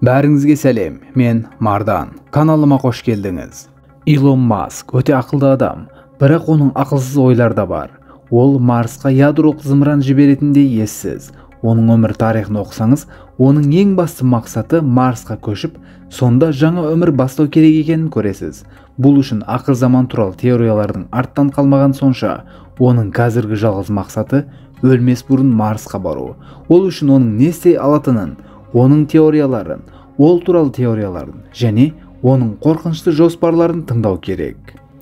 Бәріңізге сәлем, мен Мардан. Каналыма қош келдіңіз. Илон Маск өте ақылды адам, бірақ оның ақылсыз ойлары да бар. Ол Марсқа ядролық зымыран жіберетіндей ессіз. Оның өмір тарихын оқысаңыз, оның ең басты мақсаты Марсқа көшіп, сонда жаңа өмір бастау керек екенін көресіз. Бұл үшін ақыр заман туралы теориялардың арттан қалмаған сонша, оның қазіргі жалғыз мақсаты өлмес бұрын Марсқа бару. Ол үшін оның не істей алатынын, оның теорияларын, ол туралы теорияларын және оның қорқынышты жоспарларын тыңдау керек.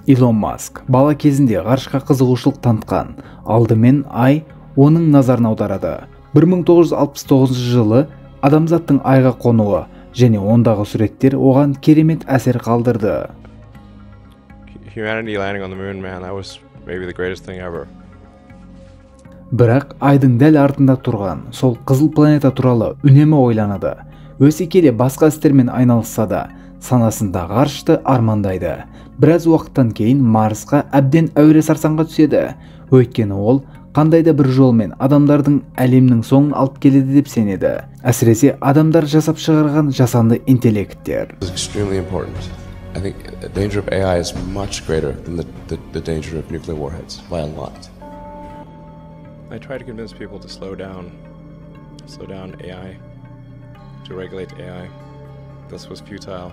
Илон Маск бала кезінде ғарышқа қызығушылық танытқан, алдымен ай оның назарын аударады. 1969 жылы адамзаттың айға қонуы және ондағы суреттер оған керемет әсер қалдырды. Humanity landing on the moon, man, that was maybe the greatest thing ever. Бірақ айдың дәл артында тұрған сол қызыл планета туралы үнемі ойланады. Өсе келе басқа істермен айналысса да, санасында ғарышты армандайды. Біраз уақыттан кейін Марсқа әбден әуре сарсаңға түседі. Өйткені ол қандай да бір жолмен адамдардың әлемнің соңын алып келеді деп сенеді. Әсіресе адамдар жасап шығарған жасанды интеллекттер. Extremely important. I think the danger of AI is much greater than the danger of nuclear warheads by a lot. I try to convince people to slow down AI, to regulate AI. This was futile.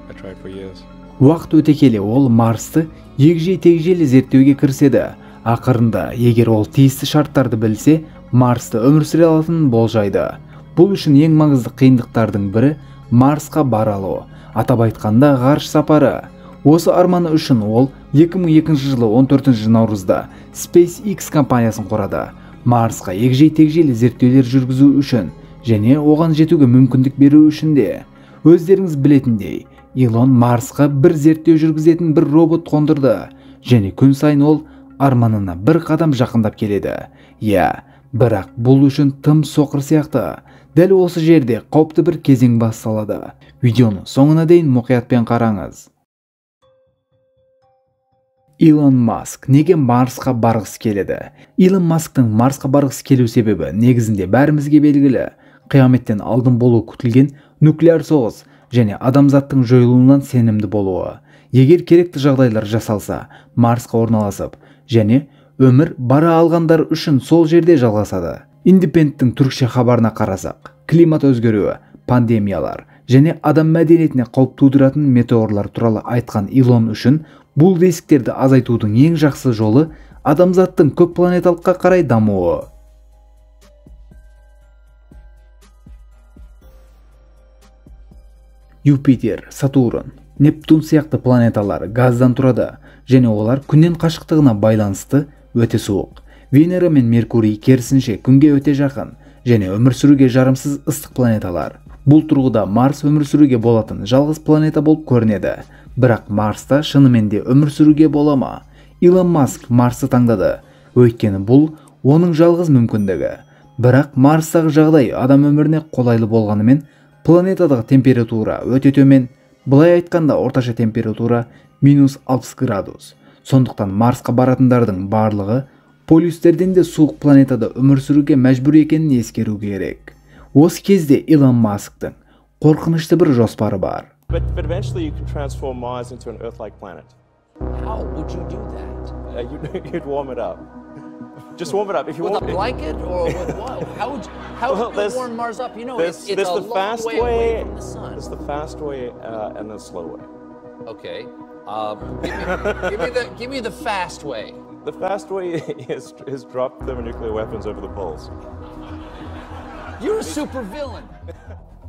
I tried for years. Уақыт өте келе ол Марсты егжей-тегжейлі зерттеуге кіріседі. Ақырында, егер ол тиісті шарттарды білсе, Марсты өмір сүре алатынын болжайды. Бұл үшін ең маңызды қиындықтардың бірі Марсқа бара алу. Атап айтқанда ғарыш сапары. Осы арманы үшін ол 2002 жылы 14 наурызда SpaceX компаниясын құрады. Марсқа егжей-тегжейлі зерттеулер жүргізу үшін және оған жетуге мүмкіндік беру үшін де. Өздеріңіз білетіндей, Илон Марсқа бір зерттеу жүргізетін бір робот қондырды және күн сайын ол арманына бір қадам жақындап келеді. Бірақ бұл үшін тым соқыр сияқты. Дәл осы жерде қауіпті бір кезең басталады. Видеоны соңына дейін мұқиятпен қараңыз. Илон Маск неге Марсқа барғысы келеді? Илон Масктың Марсқа барғысы келу себебі негізінде бәрімізге белгілі. Қияметтен алдын болу күтілген нуклеар соғыс және адамзаттың жойылуынан сенімді болуы. Егер керекті жағдайлар жасалса, Марсқа орналасып және өмір бара алғандар үшін сол жерде жалғасады. Independent'тің түркше хабарына қарасақ, климат өзгеруі, пандемиялар және адам мәдениетіне қауіп тудыратын метеорлар туралы айтқан Илон үшін бұл рисктерді азайтудың ең жақсы жолы адамзаттың көк планеталыққа қарай дамуы. Юпитер, Сатурн, Нептун сияқты планеталар газдан тұрады және олар күннен қашықтығына байланысты өте суық. Венера мен Меркурий керісінше күнге өте жақын және өмір сүруге жарамсыз ыстық планеталар. Бұл тұрғыда Марс өмір сүруге болатын жалғыз планета болып көрінеді. Бірақ Марста шынымен де өмір сүруге бола ма? Илон Маск Марсты таңдады, өйткені бұл оның жалғыз мүмкіндігі. Бірақ Марстағы жағдай адам өміріне қолайлы болғанымен, планетадағы температура өте төмен, былай айтқанда орташа температура -60 градус. Сондықтан Марсқа баратындардың барлығы полюстерден де суық планетада өмір сүруге мәжбүр екенін ескеру керек. Осы кезде Илон Масктың қорқынышты бір жоспары бар. But eventually you can transform Mars into an Earth-like planet. How would you do that? You'd warm it up. Just warm it up. If you With want a blanket or with what? How would you warm Mars up? You know, it's a long way away from the sun. There's the fast way and the slow way. Okay. Give me the fast way. The fast way is drop thermonuclear weapons over the poles. You're a super villain.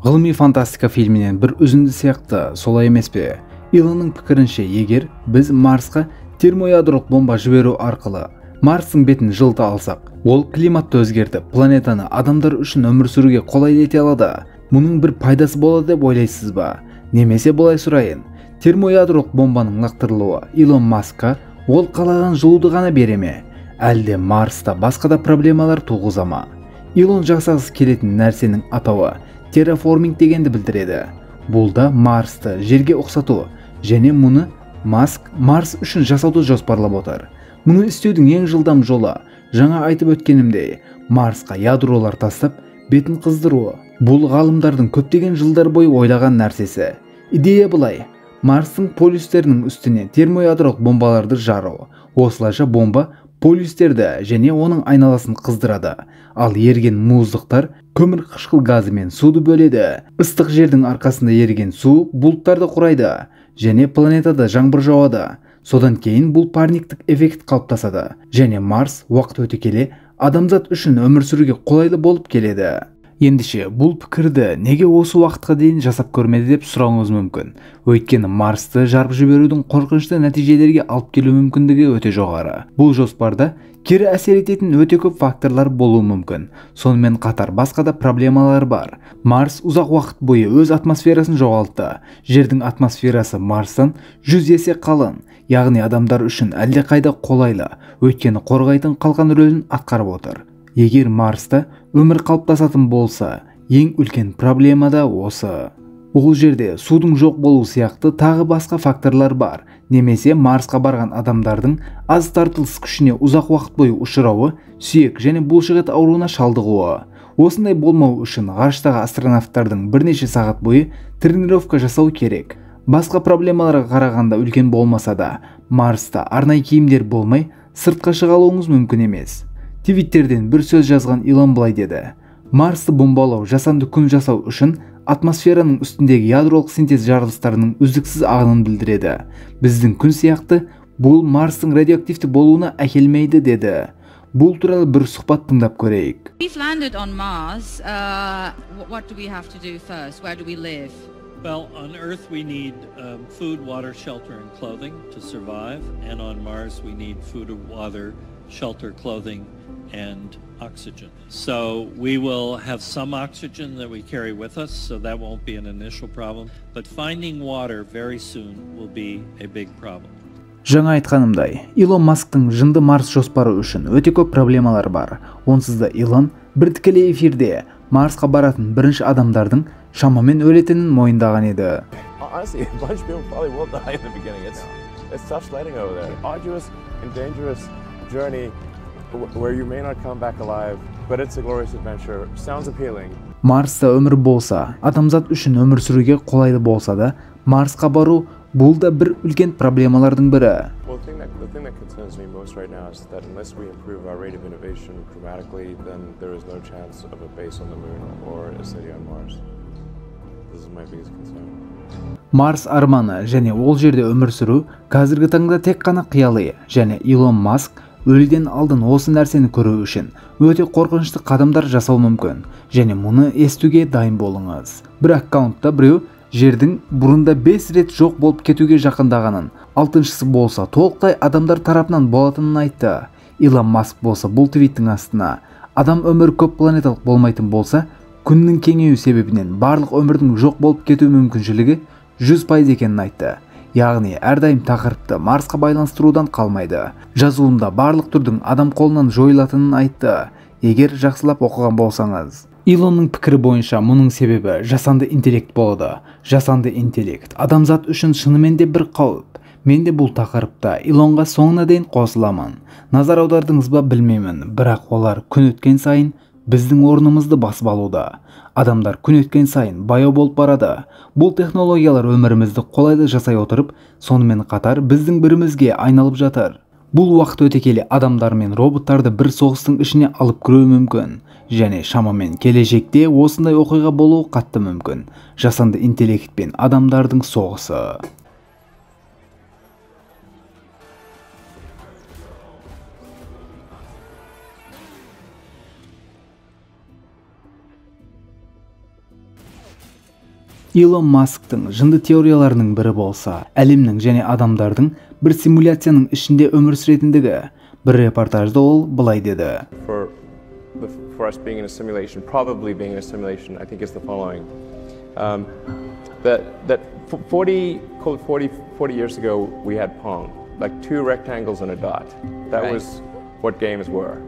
Ғылыми фантастика фильмінен бір үзінді сияқты, солай емес пе? Илонның пікірінше, егер біз Марсқа термоядролық бомба жіберу арқылы Марстың бетін жылыта алсақ, ол климатты өзгертіп, планетаны адамдар үшін өмір сүруге қолайлы ете алады. Мұның бір пайдасы болады деп ойлайсыз ба? Немесе былай сұрайын, термоядролық бомбаның лақтырылуы Илон Маскқа ол қалаған жылуды ғана бере ме? Әлде Марста басқа да проблемалар туғыза ма? Илон жасағысы келетін нәрсенің атауы терраформинг дегенді білдіреді. Бұл да Марсты жерге ұқсату және мұны Маск Марс үшін жасауды жоспарлап отыр. Мұны істеудің ең жылдам жолы, жаңа айтып өткенімдей, Марсқа ядролар тастап, бетін қыздыруы. Бул ғалымдардың көптеген жылдар бойы ойлаған нәрсесі. Идея былай: Марстың полюстерінің үстіне термоядролық бомбаларды жару. Осылайша бомба полюстерді және оның айналасын қыздырады. Ал еріген мұздықтар көмір қышқыл газы мен суды бөледі. Ыстық жердің арқасында еріген су бұлттарды құрайды және планетада жаңбыр жауады. Содан кейін бұл парниктік эффект қалыптасады және Марс уақыт өте келе адамзат үшін өмір сүруге қолайлы болып келеді. Ендеше бұл пікірді неге осы уақытқа дейін жасап көрмеді деп сұрауыңыз мүмкін. Өйткені Марсты жарып жіберудің қорқынышты нәтижелерге алып келу мүмкіндігі өте жоғары. Бұл жоспарда кері әсер ететін өте көп факторлар болуы мүмкін. Сонымен қатар басқа да проблемалар бар. Марс ұзақ уақыт бойы өз атмосферасын жоғалтты. Жердің атмосферасы Марстан 100 есе қалың, яғни адамдар үшін әлдеқайда қолайлы, өйткені қорғайтын қалқан рөлін атқарып отыр. Егер Марста өмір қалыптасатын болса, ең үлкен проблема да осы. Ол жерде судың жоқ болу сияқты тағы басқа факторлар бар. Немесе Марсқа барған адамдардың аз тартылыс күшіне ұзақ уақыт бойы ұшырауы, сүйек және бұлшықет ауруына шалдығуы. Осындай болмау үшін ғарыштағы астронавттардың бірнеше сағат бойы тренировка жасау керек. Басқа проблемаларға қарағанда үлкен болмаса да, Марста арнайы киімдер болмай сыртқа шыға алуыңыз мүмкін емес. Твиттерден бір сөз жазған Илон былай деді: Марсты бомбалау жасанды күн жасау үшін атмосфераның үстіндегі ядролық синтез жарылыстарының үздіксіз ағынын білдіреді. Біздің күн сияқты бұл Марстың радиоактивті болуына әкелмейді деді. Бұл туралы бір сұхбат тыңдап көрейік. We've landed on Mars. What do we have to do first? Where do we live? Well, on Earth we need food, water, shelter, and clothing to survive. And on Mars we need food, water, shelter, clothing, and oxygen. So we will have some oxygen that we carry with us, so that won't be an initial problem. But finding water very soon will be a big problem. Жаңа айтқанымдай, Илон Масктың жынды Марс жоспары үшін өте көп проблемалар бар. Онсыз да Илон бір тікелей эфирде Марсқа баратын бірінші адамдардың шамамен өлетінін мойындаған еді. Honestly, a bunch of people probably will die in the beginning. It's tough sledding over there. Arduous and dangerous journey where you may not come back alive, but it's a glorious adventure. Sounds appealing. Марста өмір болса, адамзат үшін өмір сүруге қолайлы болса да, Марсқа бару бұл да бір үлкен проблемалардың бірі. Well, the thing that concerns me most right now is that unless we improve our rate of innovation dramatically, then there is no chance of a base on the moon or a city on Mars. This is my biggest concern. Марс арманы және ол жерде өмір сүру қазіргі таңда тек қана қиялы, және Илон Маск өліден алдын осы нәрсені көру үшін өте қорқынышты қадамдар жасау мүмкін, және мұны естуге дайын болыңыз. Бір аккаунтта біреу жердің бұрында 5 рет жоқ болып кетуге жақындағанын, 6-шысы болса толықтай адамдар тарапынан болатынын айтты. Илон Маск болса бұл твиттің астына: адам өмір көп планеталық болмайтын болса, күннің кеңею себебінен барлық өмірдің жоқ болып кету мүмкіншілігі 100% екенін айтты. Яғни әрдайым тақырыпты Марсқа байланыстырудан қалмайды. Жазуында барлық түрдің адам қолынан жойылатынын айтты. Егер жақсылап оқыған болсаңыз. Илонның пікірі бойынша мұның себебі жасанды интеллект болады. Жасанды интеллект адамзат үшін шынымен де бір қауіп. Мен де бұл тақырыпта Илонға соңына дейін қосыламын. Назар аудардыңыз ба білмеймін, бірақ олар күн өткен сайын біздің орнымызды басып алуда. Адамдар күн өткен сайын баяу болып барады. Бұл технологиялар өмірімізді қолайлы жасай отырып, сонымен қатар біздің бірімізге айналып жатыр. Бұл уақыт өте келе адамдар мен роботтарды бір соғыстың ішіне алып кіруі мүмкін. Және шамамен келешекте осындай оқиға болуы қатты мүмкін. Жасанды интеллект пен адамдардың соғысы. Илон Масктың жынды теорияларының бірі болса, әлемнің және адамдардың бір симуляцияның ішінде өмір сүретіндігі. Бір репортажда ол былай деді: For us being in a simulation, probably being in a simulation, I think is the following. That 40 years ago we had Pong, like 2 rectangles and a dot. That was what games were.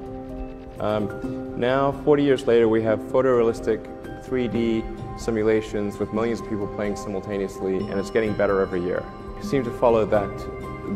Now, 40 years later, we have photorealistic 3D simulations with millions of people playing simultaneously, and it's getting better every year. It seems to follow that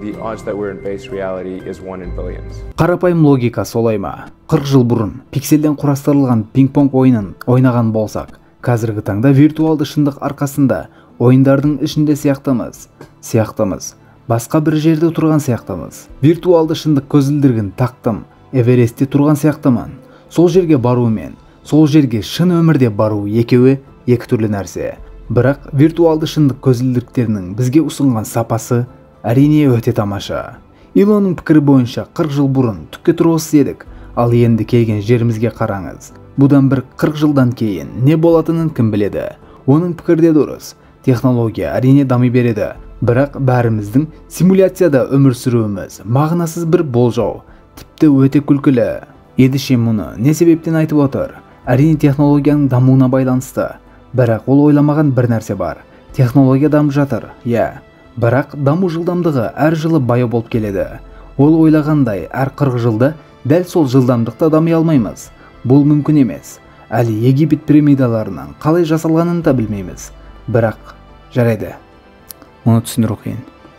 the odds that we're in base reality is 1 in billions. Қарапайым логика солай ма? 40 жыл бұрын пикселден құрастырылған пинг-понг ойынын ойнаған болсақ, Қазіргі таңда виртуалды шындық арқасында ойындардың ішінде сияқтымыз. Басқа бір жерде тұрған сияқтымыз. Виртуалды шындық көзілдірігін тақтым. Эверестте тұрған сияқтымын. Сол жерге бару мен сол жерге шын өмірде бару екеуі екі түрлі нәрсе. Бірақ виртуалды шындық көзілдіріктерінің бізге ұсынған сапасы әрине өте тамаша. Илонның пікірі бойынша 40 жыл бұрын түкке тұрғысыз едік, ал енді келген жерімізге қараңыз. Бұдан бір 40 жылдан кейін не болатынын кім біледі? Оның пікірде дұрыс. Технология әрине дами береді, бірақ бәріміздің симуляцияда өмір сүруіміз мағынасыз бір болжау, тіпті өте күлкілі. Едіше мұны не себептен айтып отыр? Әрине технологияның дамуына байланысты. Бірақ ол ойламаған бір нәрсе бар. Технология дамып жатыр, бірақ даму жылдамдығы әр жылы байы болып келеді. Ол ойлағандай әр 40 жылда дәл сол жылдамдықта дами алмаймыз. Бұл мүмкін емес. Әлі Египет пирамидаларының қалай жасалғанын да білмейміз. Бірақ жарайды. Оны түсіндіру қиын.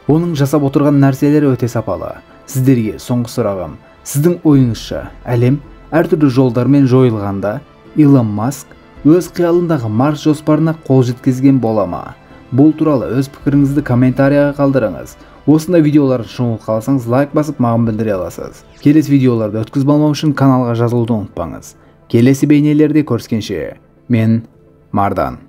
Оның жасап отырған нәрселері өте сапалы. Сіздерге соңғы сұрағым, сіздің ойыңызша әлем әртүрлі жолдармен жойылғанда Илон Маск өз қиялындағы Марс жоспарына қол жеткізген бола ма? Бұл туралы өз пікіріңізді комментарияға қалдырыңыз. Осындай видеоларды шоу қаласаңыз лайк басып маған білдіре аласыз. Келесі видеоларды өткізіп алмау үшін каналға жазылуды ұмытпаңыз. Келесі бейнелерде көріскенше, мен Мардан.